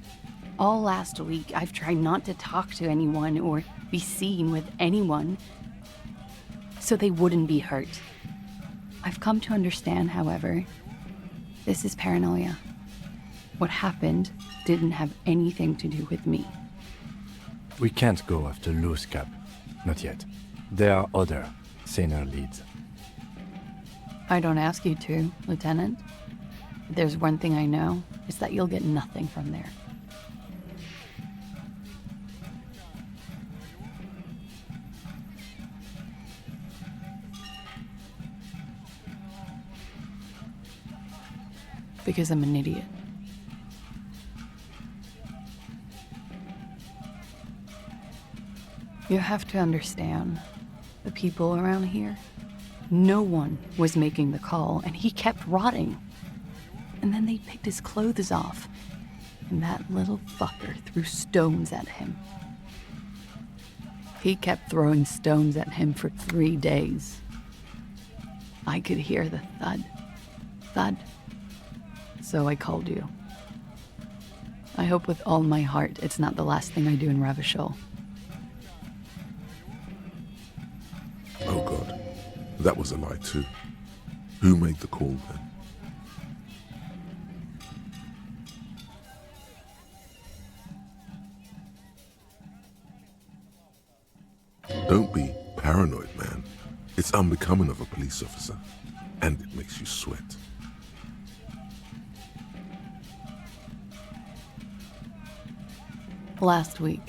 All last week, I've tried not to talk to anyone or be seen with anyone. so they wouldn't be hurt. I've come to understand, however, this is paranoia. What happened didn't have anything to do with me. We can't go after Loose Cap. Not yet. There are other, saner leads. I don't ask you to, Lieutenant. If there's one thing I know, it's that you'll get nothing from there. Because I'm an idiot. You have to understand, the people around here, no one was making the call, and he kept rotting. And then they picked his clothes off, and that little fucker threw stones at him. He kept throwing stones at him for 3 days. I could hear the thud, thud. So I called you. I hope with all my heart it's not the last thing I do in Ravachol. Oh God, that was a lie too. Who made the call then? Don't be paranoid, man. It's unbecoming of a police officer, and it makes you sweat. Last week,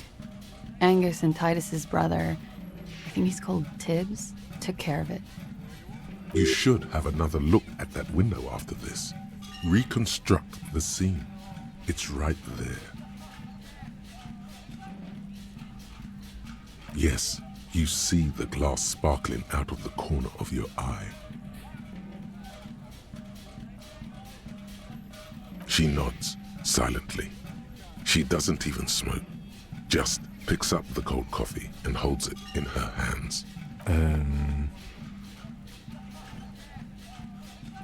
Angus and Titus's brother, I think he's called Tibbs, took care of it. You should have another look at that window after this. Reconstruct the scene. It's right there. Yes, you see the glass sparkling out of the corner of your eye. She nods silently. She doesn't even smoke, just picks up the cold coffee and holds it in her hands.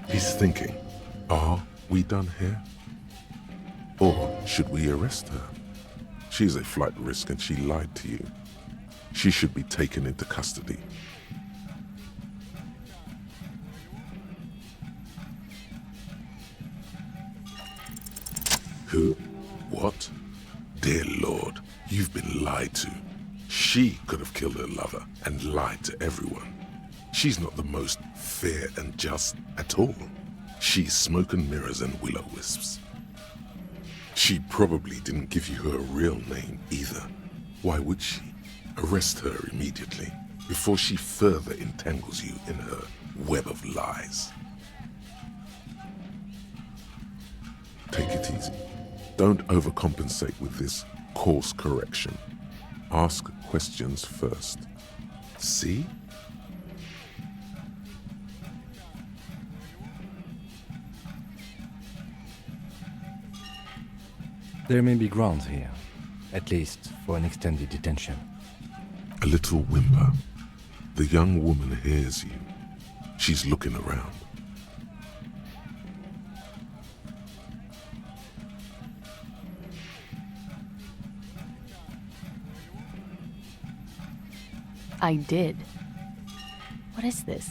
He's thinking, are we done here? Or should we arrest her? She's a flight risk and she lied to you. She should be taken into custody. Who? What? Dear Lord, you've been lied to. She could have killed her lover and lied to everyone. She's not the most fair and just at all. She's smoke and mirrors and will-o-wisps. She probably didn't give you her real name either. Why would she? Arrest her immediately before she further entangles you in her web of lies. Take it easy. Don't overcompensate with this course correction. Ask questions first. See? There may be grounds here, at least for an extended detention. A little whimper. The young woman hears you. She's looking around. I did. What is this?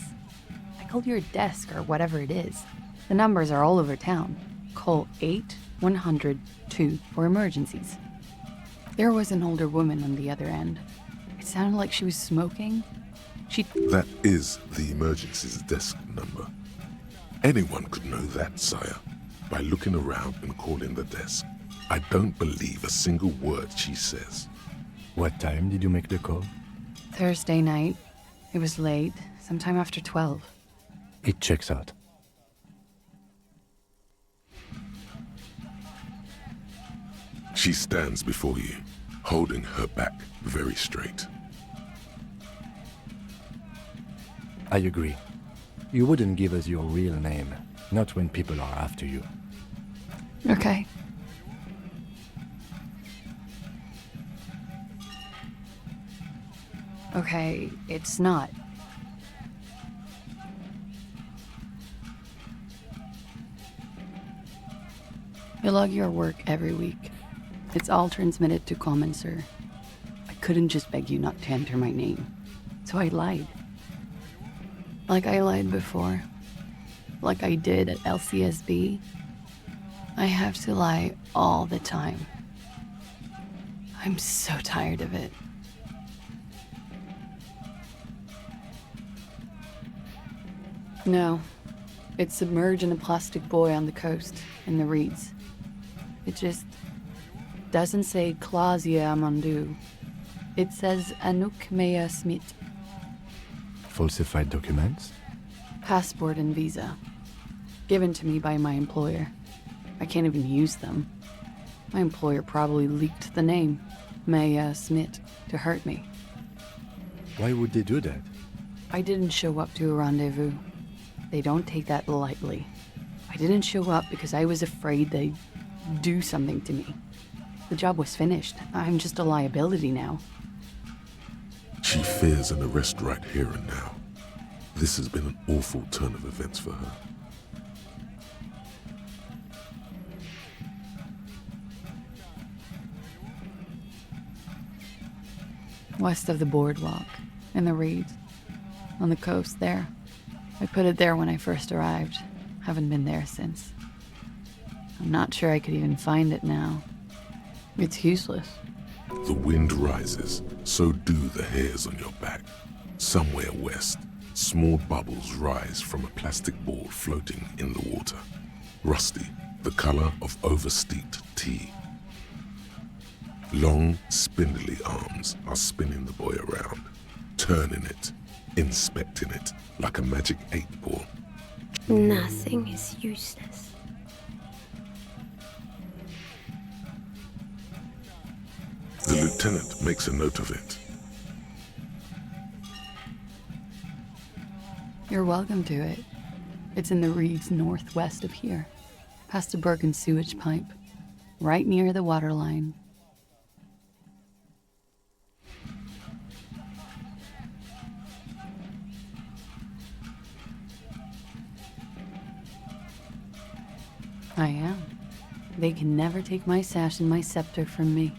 I called your desk or whatever it is. The numbers are all over town. Call 8-100-2 for emergencies. There was an older woman on the other end. It sounded like she was smoking. That is the emergencies desk number. Anyone could know that, sire, by looking around and calling the desk. I don't believe a single word she says. What time did you make the call? Thursday night. It was late, sometime after 12. It checks out. She stands before you, holding her back very straight. I agree. You wouldn't give us your real name, not when people are after you. Okay. Okay, it's not. You log your work every week. It's all transmitted to Common, sir. I couldn't just beg you not to enter my name, so I lied. Like I lied before. Like I did at LCSB. I have to lie all the time. I'm so tired of it. No. It's submerged in a plastic buoy on the coast, in the reeds. It just doesn't say Clausia Amandu. It says Anouk Mea Smith. Falsified documents? Passport and visa. Given to me by my employer. I can't even use them. My employer probably leaked the name, Mea Smith, to hurt me. Why would they do that? I didn't show up to a rendezvous. They don't take that lightly. I didn't show up because I was afraid they'd do something to me. The job was finished. I'm just a liability now. She fears an arrest right here and now. This has been an awful turn of events for her. West of the boardwalk, in the reeds, on the coast there. I put it there when I first arrived. Haven't been there since. I'm not sure I could even find it now. It's useless. The wind rises, so do the hairs on your back. Somewhere west, small bubbles rise from a plastic ball floating in the water. Rusty, the color of oversteeped tea. Long, spindly arms are spinning the buoy around, turning it, inspecting it like a magic 8-ball. Nothing is useless. The lieutenant makes a note of it. You're welcome to it. It's in the reeds northwest of here, past a broken sewage pipe, right near the waterline. I am. They can never take my sash and my scepter from me.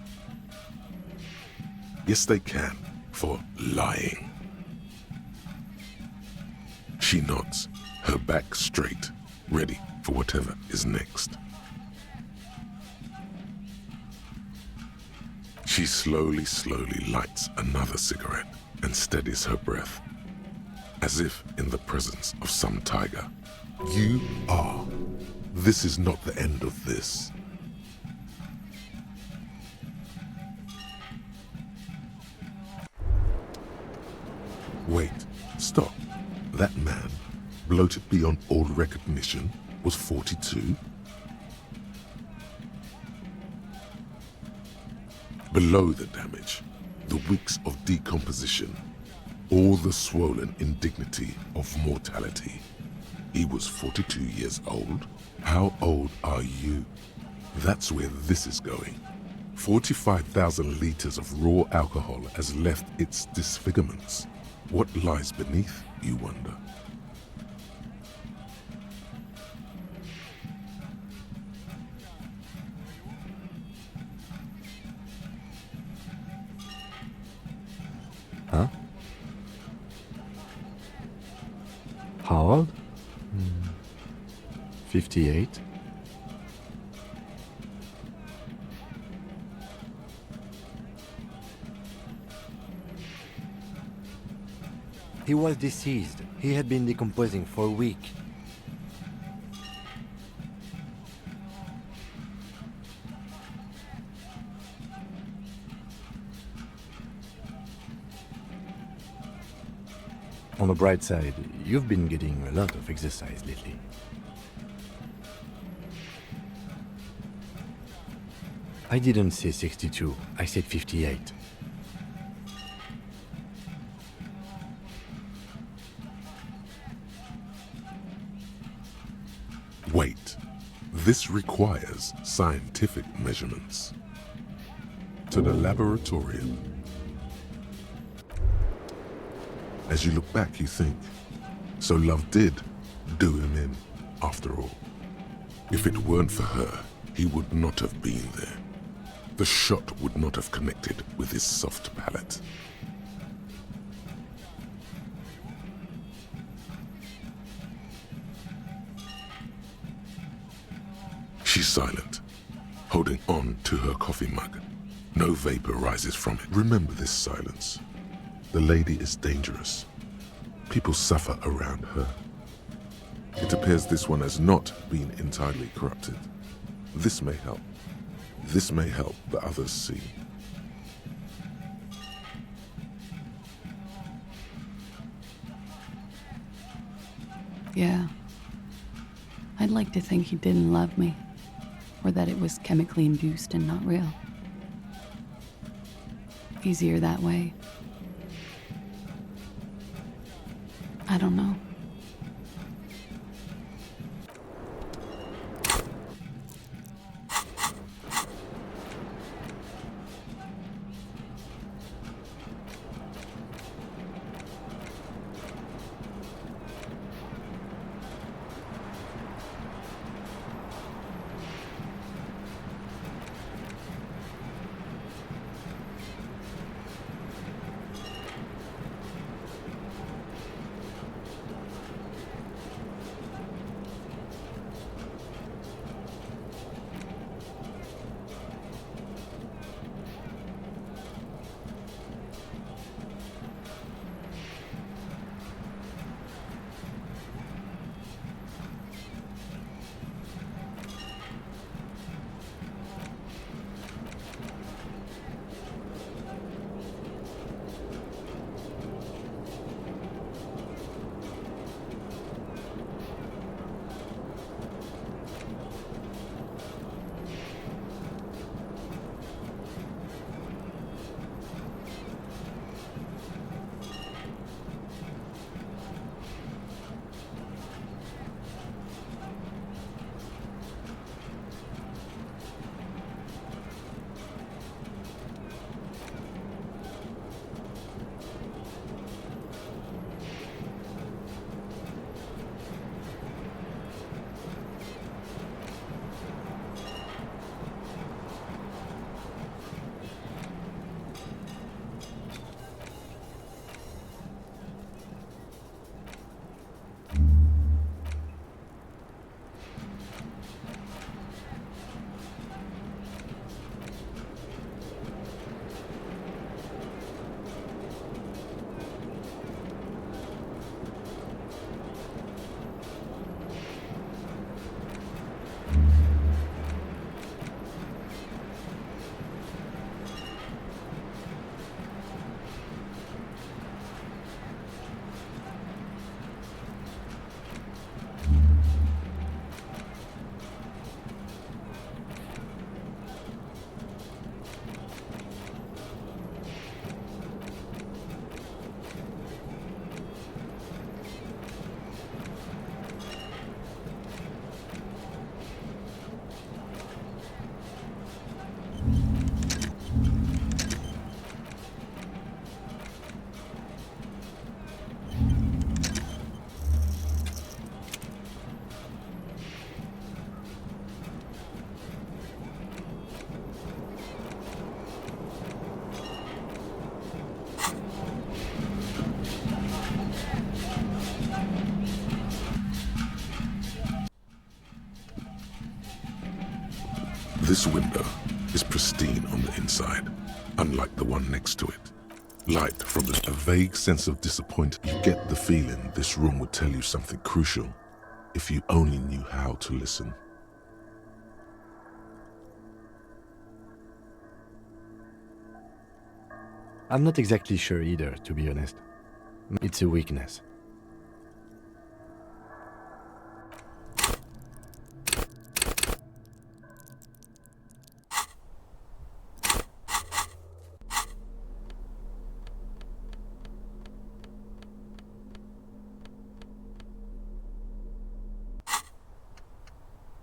Yes, they can, for lying. She nods, her back straight, ready for whatever is next. She slowly lights another cigarette and steadies her breath, as if in the presence of some tiger. You are. This is not the end of this. Wait, stop. That man, bloated beyond all recognition, was 42? Below the damage, the weeks of decomposition, all the swollen indignity of mortality. He was 42 years old? How old are you? That's where this is going. 45,000 liters of raw alcohol has left its disfigurements. What lies beneath, you wonder? Huh? How old? 58. He was deceased. He had been decomposing for a week. On the bright side, you've been getting a lot of exercise lately. I didn't say 62, I said 58. Wait, this requires scientific measurements. To the laboratorium. As you look back, you think, so love did do him in, after all. If it weren't for her, he would not have been there. The shot would not have connected with his soft palate. She's silent, holding on to her coffee mug. No vapor rises from it. Remember this silence. The lady is dangerous. People suffer around her. It appears this one has not been entirely corrupted. This may help. This may help the others see. Yeah. I'd like to think he didn't love me, or that it was chemically induced and not real. Easier that way. I don't know. This window is pristine on the inside, unlike the one next to it. Light from a vague sense of disappointment. You get the feeling this room would tell you something crucial if you only knew how to listen. I'm not exactly sure either, to be honest. It's a weakness.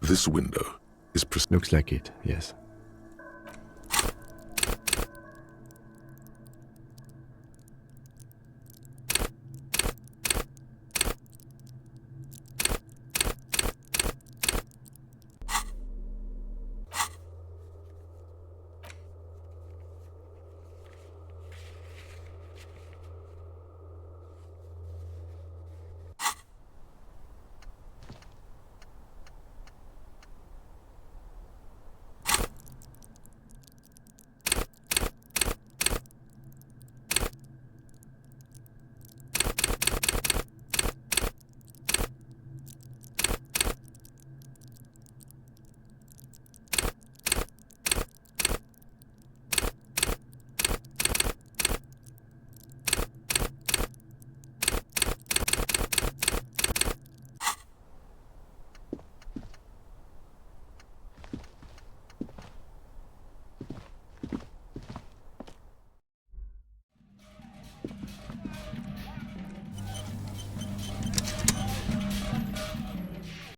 This window is looks like it, yes.